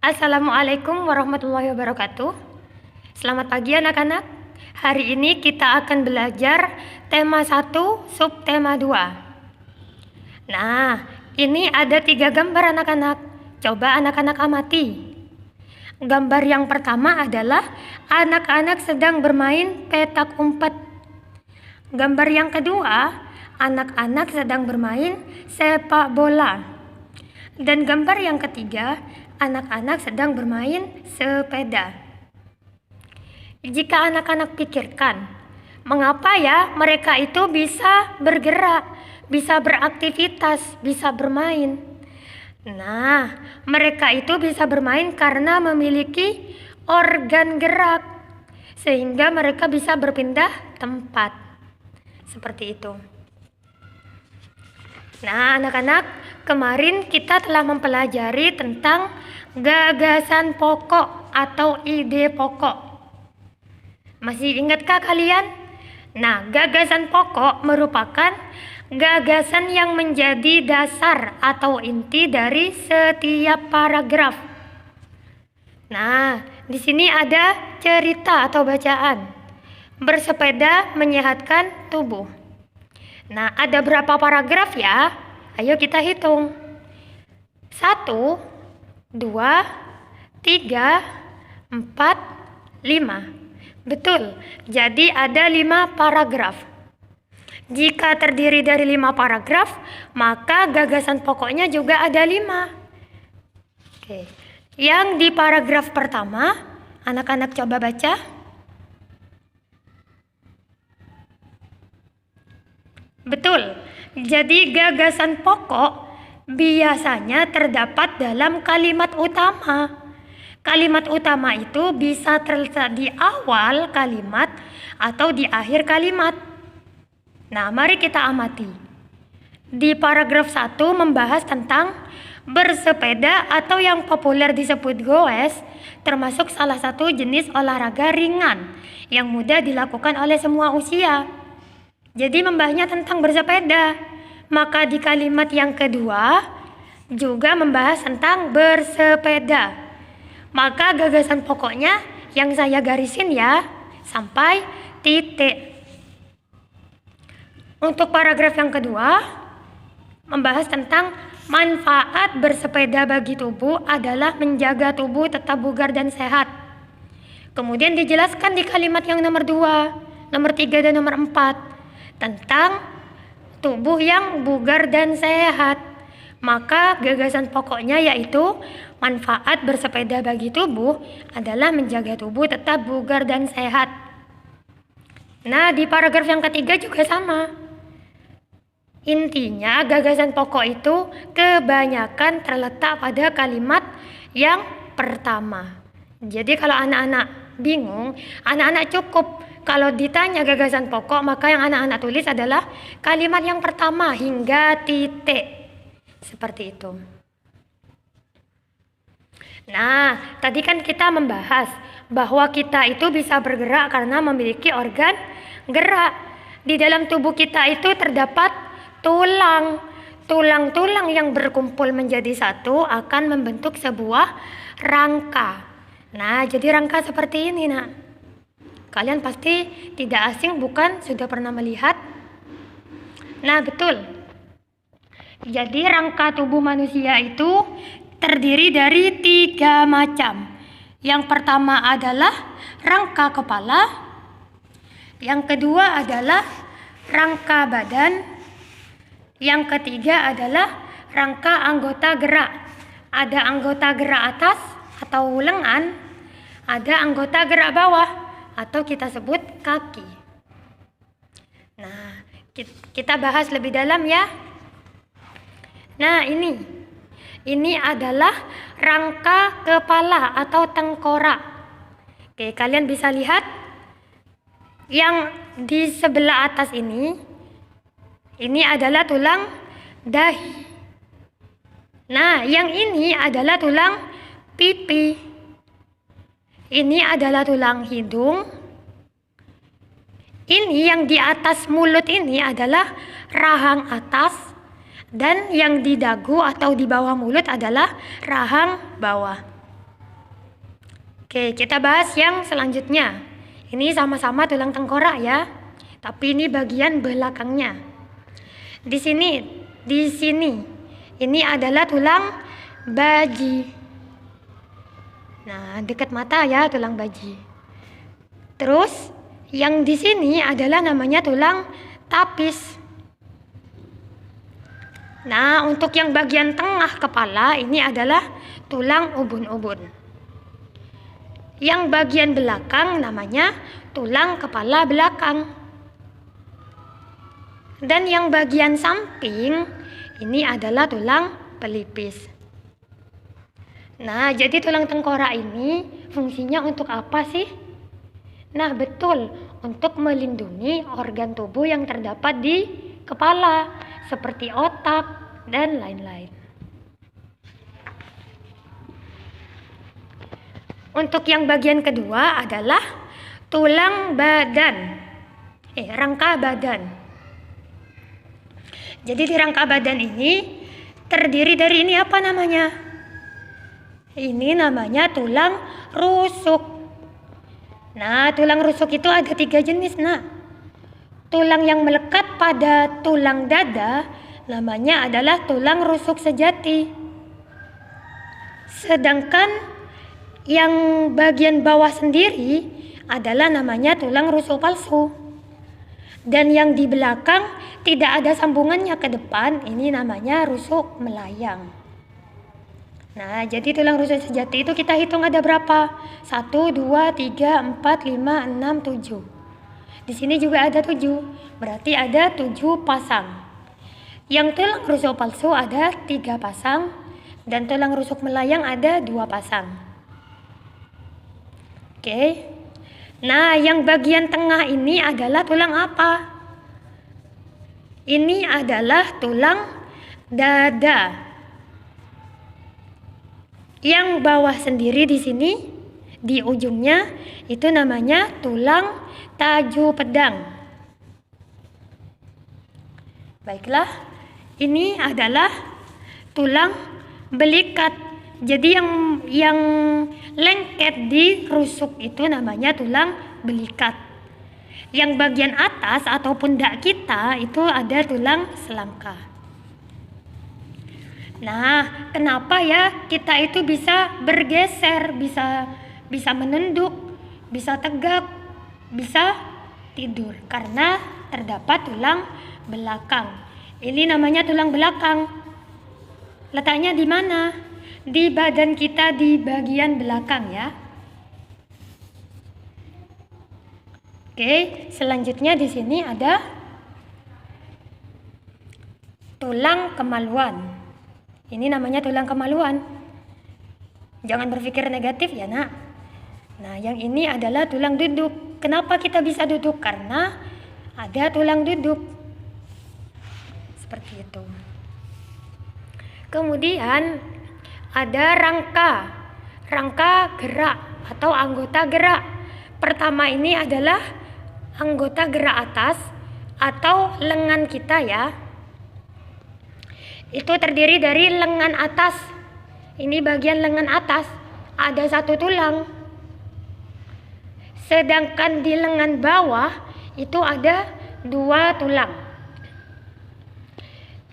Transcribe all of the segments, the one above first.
Assalamualaikum warahmatullahi wabarakatuh. Selamat pagi anak-anak. Hari ini kita akan belajar tema 1, subtema 2. Nah, ini ada 3 gambar anak-anak. Coba anak-anak amati. Gambar yang pertama adalah anak-anak sedang bermain petak umpet. Gambar yang kedua, anak-anak sedang bermain sepak bola. Dan gambar yang ketiga, anak-anak sedang bermain sepeda. Jika anak-anak pikirkan, mengapa ya mereka itu bisa bergerak, bisa beraktivitas, bisa bermain? Nah, mereka itu bisa bermain karena memiliki organ gerak, sehingga mereka bisa berpindah tempat. Seperti itu. Nah, anak-anak, kemarin kita telah mempelajari tentang gagasan pokok atau ide pokok. Masih ingatkah kalian? Nah, gagasan pokok merupakan gagasan yang menjadi dasar atau inti dari setiap paragraf. Nah, di sini ada cerita atau bacaan. Bersepeda menyehatkan tubuh. Nah, ada berapa paragraf ya? Ayo kita hitung. 1, 2, 3, 4, 5. Betul, jadi ada 5 paragraf. Jika terdiri dari 5 paragraf, maka gagasan pokoknya juga ada 5. Oke. Yang di paragraf pertama, anak-anak coba baca. Betul, jadi gagasan pokok biasanya terdapat dalam kalimat utama. Kalimat utama itu bisa terletak di awal kalimat atau di akhir kalimat. Nah, mari kita amati. Di paragraf 1 membahas tentang bersepeda atau yang populer disebut goes, termasuk salah satu jenis olahraga ringan yang mudah dilakukan oleh semua usia. Jadi membahasnya tentang bersepeda. Maka di kalimat yang kedua juga membahas tentang bersepeda. Maka gagasan pokoknya yang saya garisin ya, sampai titik. Untuk paragraf yang kedua membahas tentang manfaat bersepeda bagi tubuh adalah menjaga tubuh tetap bugar dan sehat. Kemudian dijelaskan di kalimat yang nomor 2, nomor 3 dan nomor 4 tentang tubuh yang bugar dan sehat. Maka gagasan pokoknya yaitu manfaat bersepeda bagi tubuh adalah menjaga tubuh tetap bugar dan sehat. Nah, di paragraf yang ketiga juga sama. Intinya gagasan pokok itu kebanyakan terletak pada kalimat yang pertama. Jadi kalau anak-anak bingung, anak-anak cukup kalau ditanya gagasan pokok, maka yang anak-anak tulis adalah kalimat yang pertama hingga titik. Seperti itu. Nah, tadi kan kita membahas bahwa kita itu bisa bergerak karena memiliki organ gerak. Di dalam tubuh kita itu terdapat tulang. Tulang-tulang yang berkumpul menjadi satu akan membentuk sebuah rangka. Nah, jadi rangka seperti ini, nak. Kalian pasti tidak asing, bukan? Sudah pernah melihat? Nah, betul. Jadi rangka tubuh manusia itu terdiri dari 3 macam. Yang pertama adalah rangka kepala. Yang kedua adalah rangka badan. Yang ketiga adalah rangka anggota gerak. Ada anggota gerak atas atau lengan. Ada anggota gerak bawah atau kita sebut kaki. Nah, kita bahas lebih dalam ya. Nah, ini adalah rangka kepala atau tengkorak. Oke, kalian bisa lihat yang di sebelah atas ini adalah tulang dahi. Nah, yang ini adalah tulang pipi. Ini adalah tulang hidung. Ini yang di atas mulut ini adalah rahang atas. Dan yang di dagu atau di bawah mulut adalah rahang bawah. Oke, kita bahas yang selanjutnya. Ini sama-sama tulang tengkorak ya. Tapi ini bagian belakangnya. Di sini. Ini adalah tulang baji. Nah, dekat mata ya tulang baji. Terus yang di sini adalah namanya tulang tapis. Nah, untuk yang bagian tengah kepala ini adalah tulang ubun-ubun. Yang bagian belakang namanya tulang kepala belakang. Dan yang bagian samping ini adalah tulang pelipis. Nah, jadi tulang tengkorak ini fungsinya untuk apa sih? Nah, betul, untuk melindungi organ tubuh yang terdapat di kepala, seperti otak dan lain-lain. Untuk yang bagian kedua adalah tulang badan, rangka badan. Jadi di rangka badan ini terdiri dari ini apa namanya? Ini namanya tulang rusuk. Nah, tulang rusuk itu ada 3 jenis. Nah, tulang yang melekat pada tulang dada namanya adalah tulang rusuk sejati. Sedangkan yang bagian bawah sendiri adalah namanya tulang rusuk palsu. Dan yang di belakang tidak ada sambungannya ke depan, ini namanya rusuk melayang. Nah, jadi tulang rusuk sejati itu kita hitung ada berapa? 1, 2, 3, 4, 5, 6, 7. Di sini juga ada 7, berarti ada 7 pasang. Yang tulang rusuk palsu ada 3 pasang, dan tulang rusuk melayang ada 2 pasang. Oke. Nah, yang bagian tengah ini adalah tulang apa? Ini adalah tulang dada. Yang bawah sendiri di sini, di ujungnya itu namanya tulang taju pedang. Baiklah, ini adalah tulang belikat. Jadi yang lengket di rusuk itu namanya tulang belikat. Yang bagian atas atau pundak kita itu ada tulang selangka. Nah, kenapa ya kita itu bisa bergeser, bisa menunduk, bisa tegak, bisa tidur? Karena terdapat tulang belakang. Ini namanya tulang belakang. Letaknya di mana? Di badan kita di bagian belakang ya. Oke, selanjutnya di sini ada tulang kemaluan. Ini namanya tulang kemaluan. Jangan berpikir negatif ya, Nak. Nah, yang ini adalah tulang duduk. Kenapa kita bisa duduk? Karena ada tulang duduk. Seperti itu. Kemudian ada rangka gerak atau anggota gerak. Pertama ini adalah anggota gerak atas atau lengan kita ya. Itu terdiri dari lengan atas. Ini bagian lengan atas, ada 1 tulang. Sedangkan di lengan bawah itu ada 2 tulang.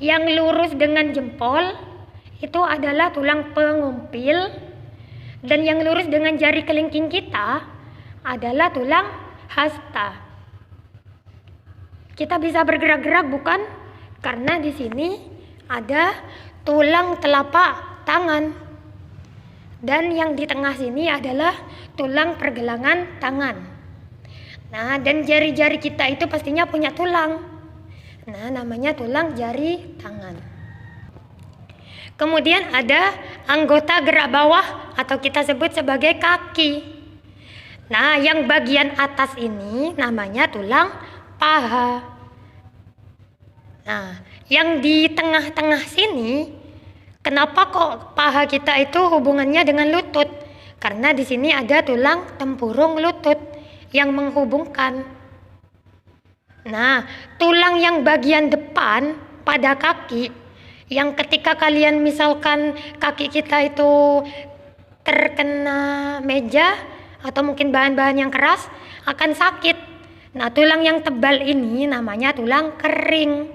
Yang lurus dengan jempol itu adalah tulang pengumpil, dan yang lurus dengan jari kelingking kita adalah tulang hasta. Kita bisa bergerak-gerak bukan? Karena di sini ada tulang telapak tangan. Dan yang di tengah sini adalah tulang pergelangan tangan. Nah, dan jari-jari kita itu pastinya punya tulang. Nah, namanya tulang jari tangan. Kemudian ada anggota gerak bawah atau kita sebut sebagai kaki. Nah, yang bagian atas ini namanya tulang paha. Nah, yang di tengah-tengah sini, kenapa kok paha kita itu hubungannya dengan lutut? Karena di sini ada tulang tempurung lutut yang menghubungkan. Nah, tulang yang bagian depan pada kaki, yang ketika kalian misalkan kaki kita itu terkena meja, atau mungkin bahan-bahan yang keras akan sakit. Nah, tulang yang tebal ini namanya tulang kering.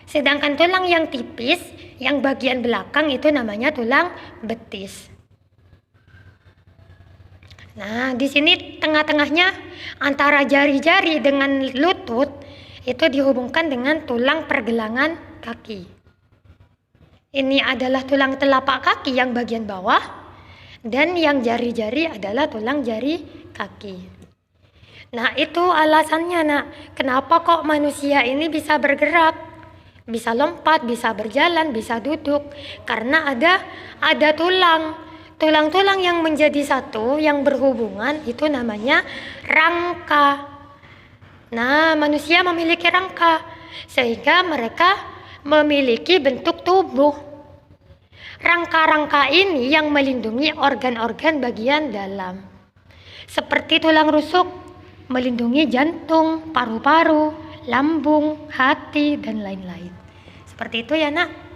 Sedangkan tulang yang tipis, yang bagian belakang itu namanya tulang betis. Nah, di sini tengah-tengahnya antara jari-jari dengan lutut itu dihubungkan dengan tulang pergelangan kaki. Ini adalah tulang telapak kaki yang bagian bawah, dan yang jari-jari adalah tulang jari kaki. Nah, itu alasannya, Nak. Kenapa kok manusia ini bisa bergerak, bisa lompat, bisa berjalan, bisa duduk? Karena ada tulang-tulang yang menjadi satu, yang berhubungan, itu namanya rangka. Nah, manusia memiliki rangka sehingga mereka memiliki bentuk tubuh. Rangka-rangka ini yang melindungi organ-organ bagian dalam. Seperti tulang rusuk melindungi jantung, paru-paru, lambung, hati, dan lain-lain. Seperti itu ya, Nak.